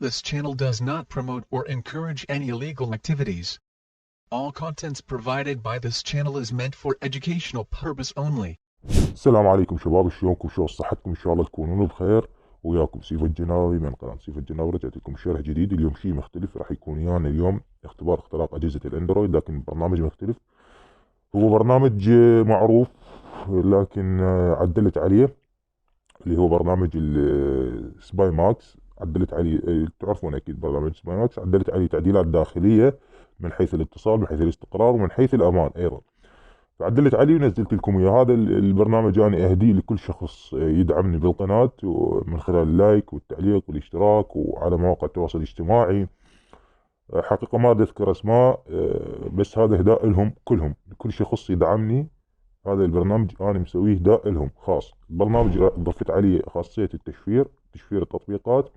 This channel does not promote or encourage any illegal activities. All contents provided by this channel is meant for educational purpose only. السلام عليكم شباب، شلونكم؟ شلون صحتكم؟ ان شاء الله تكونون بخير. وياكم سيفو الجنابي من قناة سيفو الجنابي. رجعت لكم شرح جديد. اليوم شيء مختلف، راح يكون ويانا اليوم اختبار اختراق اجهزة الاندرويد، لكن برنامج مختلف. هو برنامج معروف لكن عدلت عليه، اللي هو برنامج السباي ماكس. عدلت عليه، تعرفون اكيد برنامج سباي ماكس. عدلت عليه تعديلات داخلية من حيث الاتصال، من حيث الاستقرار، ومن حيث الامان ايضا. فعدلت عليه ونزلت لكم اياه. هذا البرنامج انا اهديه لكل شخص يدعمني بالقناة من خلال اللايك والتعليق والاشتراك وعلى مواقع التواصل الاجتماعي. حقيقة ما اذكر اسماء، بس هذا اهداء لهم كلهم، لكل شخص يدعمني. هذا البرنامج انا مسويه اهداء لهم خاص. البرنامج ضفت عليه خاصية التشفير، تشفير التطبيقات.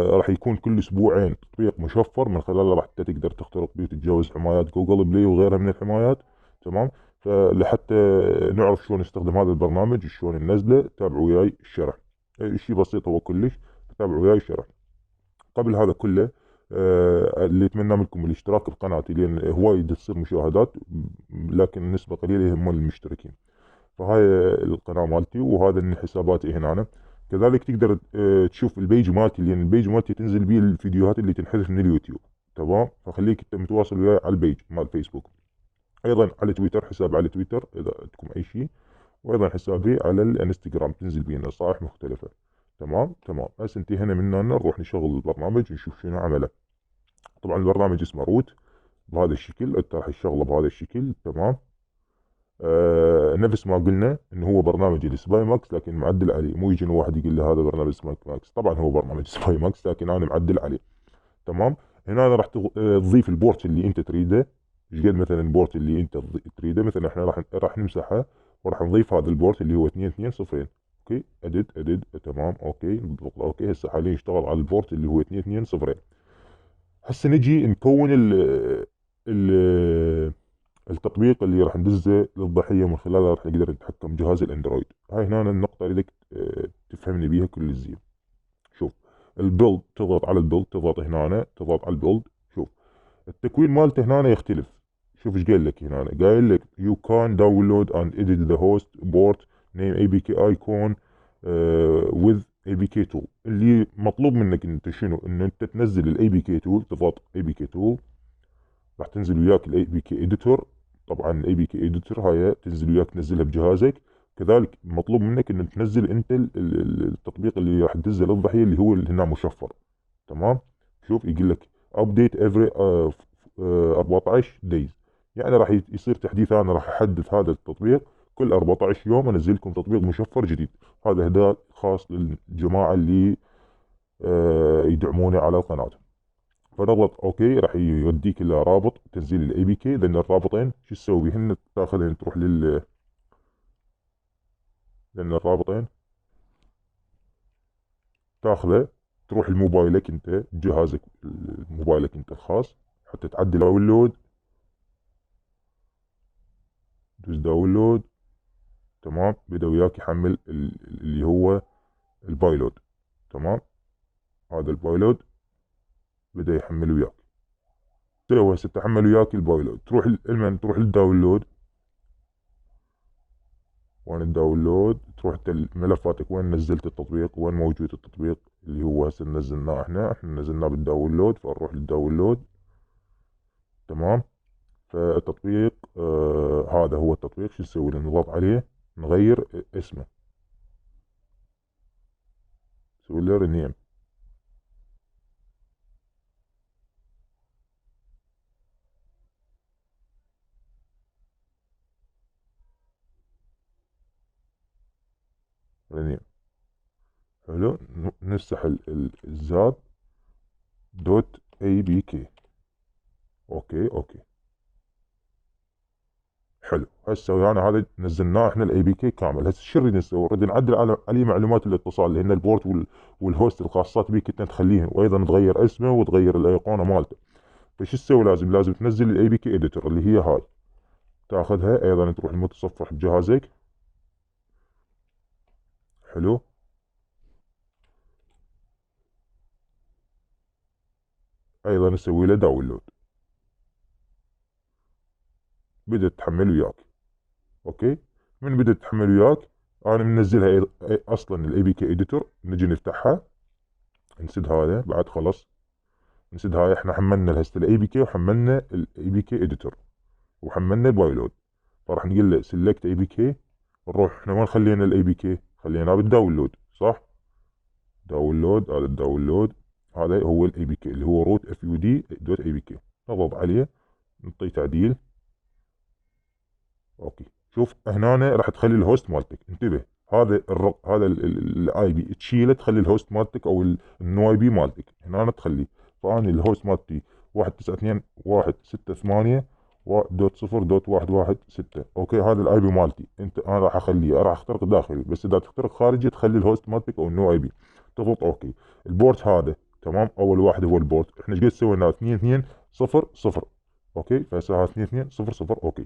راح يكون كل اسبوعين تطبيق مشفر، من خلاله راح تقدر تخترق بيه وتتجاوز حمايات جوجل بلاي وغيرها من الحمايات. تمام. فلحتى نعرف شلون نستخدم هذا البرنامج، شلون ننزله، تابعوا وياي الشرح. شيء بسيط هو كلش، تابعوا وياي الشرح. قبل هذا كله اللي اتمنى منكم الاشتراك بقناتي، لان هوايد تصير مشاهدات لكن نسبة قليلة هم المشتركين. فهاي القناة مالتي وهذا حساباتي هنا. كذلك تقدر تشوف البيج مالتي، لان البيج مالتي تنزل بيه الفيديوهات اللي تنحذف من اليوتيوب. تمام. فخليك انت متواصل وياي على البيج مال فيسبوك. ايضا على تويتر، حساب على تويتر اذا عندكم اي شيء. وايضا حسابي على الانستغرام تنزل بيه نصائح مختلفة. تمام. هسه انتهينا من هنا، نروح نشغل البرنامج ونشوف شنو عمله. طبعا البرنامج اسمه روت بهذا الشكل، انت راح تشغله بهذا الشكل. تمام. نفس ما قلنا انه هو برنامج السباي ماكس لكن معدل عليه. مو يجي واحد يقول لي هذا برنامج سباي ماكس، طبعا هو برنامج سباي ماكس لكن انا معدل عليه. تمام. هنا راح تضيف البورت اللي انت تريده. ايش قد مثلا البورت اللي انت تريده، مثلا احنا راح نمسحه وراح نضيف هذا البورت اللي هو 220. اوكي، ادد. تمام. اوكي، نضغط اوكي. هسه حاليا يشتغل على البورت اللي هو 220. هسه نجي نكون ال التطبيق اللي راح ندزه للضحية، من خلاله راح نقدر نتحكم بجهاز الاندرويد. هاي هنا النقطة اللي بدك تفهمني بيها كل الزين. شوف البيلد، تضغط على البيلد، تضغط هنا، تضغط على البيلد. شوف التكوين مالته هنا يختلف. شوف ايش قايل لك هنا، قايل لك you can download and edit the host port name apk icon with apk tool. اللي مطلوب منك انت شنو؟ ان انت تنزل الاي بي كي تول. تضغط اي بي كي تول، راح تنزل وياك الاي بي كي اديتور. طبعا الاي بي كي اديتور هاي تنزل وياك تنزلها بجهازك. كذلك مطلوب منك ان تنزل انت التطبيق اللي راح تدزه للضحيه اللي هو اللي هنا مشفر. تمام. شوف يقول لك ابديت افري 14 دايز، يعني راح يصير تحديث. انا راح احدث هذا التطبيق كل 14 يوم، انزل لكم تطبيق مشفر جديد. هذا اهداء خاص للجماعه اللي يدعموني على القناه. فنضغط اوكي، راح يوديك الى رابط تنزيل الاي بي كي. لان الرابطين شو تسوي بهن؟ تاخذهن تروح لان الرابطين تاخذه تروح لموبايلك انت، جهازك موبايلك انت الخاص، حتى تعدل داونلود. دوز داونلود. تمام. بدا وياك يحمل اللي هو البايلود. تمام. هذا البايلود بدا يحمل وياك. سوى هسه تحمل وياك البايلود. تروح تروح للداونلود. وين الداونلود؟ تروح ملفاتك وين نزلت التطبيق، وين موجود التطبيق اللي هو هسه نزلناه. احنا نزلناه بالداونلود، فنروح للداونلود. تمام. فالتطبيق هذا هو التطبيق. شو نسوي؟ نضغط عليه، نغير اسمه، نسوي له رينيم. رينيم. حلو. نفتح الزاد دوت اي بي كي. اوكي. حلو. هسه ويانا هذا نزلناه احنا الاي بي كي كامل. هسه شو نريد نسوي؟ نريد نعدل عليه معلومات الاتصال اللي هن البورت والهوست الخاصات بيك انت تخليهم، وايضا تغير اسمه وتغير الايقونه مالته. فشو تسوي؟ لازم تنزل الاي بي كي اديتور اللي هي هاي. تاخذها ايضا تروح المتصفح بجهازك. حلو. ايضا نسوي له داونلود. بدأت تحمل وياك. اوكي، من بدأت تحمل وياك انا منزلها اصلا الاي بي كي اديتور. نجي نفتحها، نسد هذا بعد خلص، نسد هاي. احنا حملنا هسه الاي بي كي وحملنا الاي بي كي اديتور وحملنا الداونلود. فراح نقول له سيلكت اي بي كي. نروح احنا وين خلينا الاي بي كي؟ خليناه بالداونلود صح؟ داونلود، هذا الداونلود هذا هو الاي بي كي اللي هو روت اف يو دي دوت اي بي كي. نضغط عليه، نعطيه تعديل. اوكي، شوف هنا راح تخلي الهوست مالتك. انتبه، هذا الاي بي تشيله، تخلي الهوست مالتك او النو اي بي مالتك هنا تخليه. فاني الهوست مالتي 192.168.0.116. اوكي، هذا الاي بي مالتي. انا راح اخليه، راح اخترق داخلي، بس اذا تخترق خارجي تخلي الهوست مالتك او النو اي بي. تضغط اوكي. البورت هذا تمام، اول واحد هو البورت. احنا ايش قد سوينا؟ 2200. اوكي، فهسه 2200. اوكي،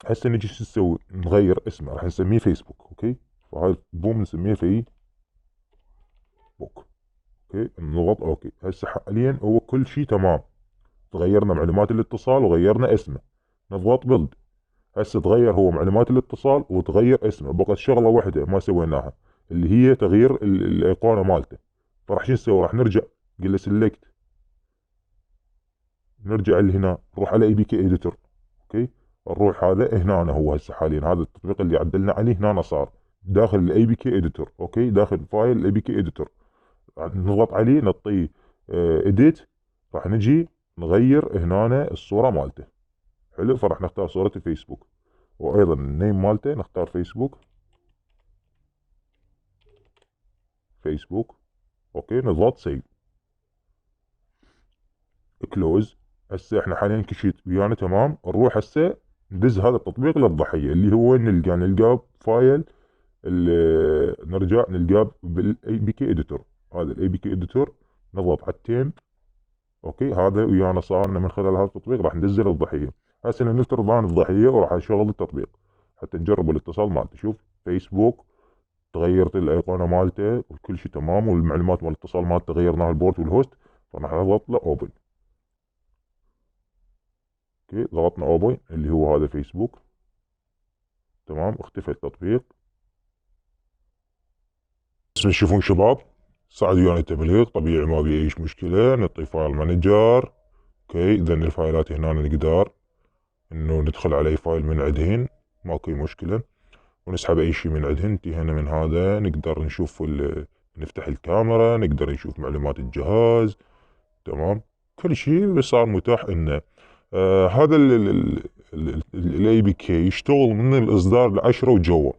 هسه نجي شو نسوي؟ نغير اسمه، راح نسميه فيسبوك. اوكي، فهاي بوم نسميه فيسبوك. اوكي، نضغط اوكي. هسه حاليا هو كل شيء تمام، غيرنا معلومات الاتصال وغيرنا اسمه. نضغط بيلد. هسه تغير هو معلومات الاتصال وتغير اسمه. بقت شغله واحده ما سويناها، اللي هي تغيير الايقونه مالته. فراح شو نسوي؟ راح نرجع، نقول له سيلكت، نرجع لهنا، نروح على اي بي كي اديتور. اوكي، نروح هذا هنا. هو هسه حاليا هذا التطبيق اللي عدلنا عليه هنا صار داخل الاي بي كي اديتور. اوكي، داخل فايل الاي بي كي اديتور. نضغط عليه، نعطيه اديت. راح نجي نغير هنا الصوره مالته. حلو، فراح نختار صوره الفيسبوك، وايضا النيم مالته نختار فيسبوك. اوكي، نضغط سيف، كلوز. هسه احنا حاليا كل شيء ويانا تمام. نروح هسه ندز هذا التطبيق للضحيه اللي هو وين نلقاه فايل. نرجع نلقاه بالاي بي كي اديتور. هذا الاي بي كي اديتور، نضغط على التيم. اوكي، هذا ويانا صارنا من خلال هذا التطبيق راح ندزل الضحيه. هسه نفترض انا الضحيه وراح اشغل التطبيق حتى نجرب الاتصال مالته. شوف فيسبوك، تغيرت الايقونه مالته وكل شيء تمام، والمعلومات مال الاتصال مالته غيرناها، البورت والهوست. فراح اضغط له اوبن. اوكي، ضغطنا اوبن اللي هو هذا فيسبوك. تمام، اختفى التطبيق. بس تشوفون شباب، صعد ويانا التبليغ طبيعي، ما بي ايش مشكله. نعطي فايل مانجر. اوكي، اذا الفايلات هنا نقدر انه ندخل على اي فايل من عندهن، ماكو مشكله، ونسحب اي شيء من عندهن. انتهينا من هذا، نقدر نشوف نفتح الكاميرا، نقدر نشوف معلومات الجهاز. تمام، كل شيء صار متاح لنا. هذا الاي بي كي يشتغل من الاصدار العشرة وجوا.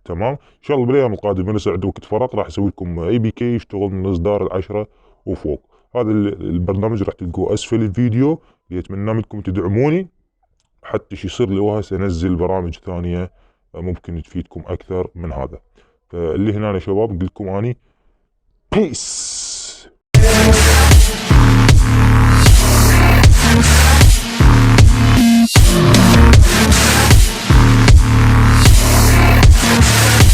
تمام، ان شاء الله بالايام القادمه نسى عندي وقت فراغ راح اسوي لكم اي بي كي يشتغل من الاصدار العشرة وفوق. هذا البرنامج راح تلقوه اسفل الفيديو. يتمنى منكم تدعموني حتى شي يصير لي وهسه انزل برامج ثانيه ممكن تفيدكم اكثر من هذا. فاللي هنا يا شباب قلت لكم اني بيس.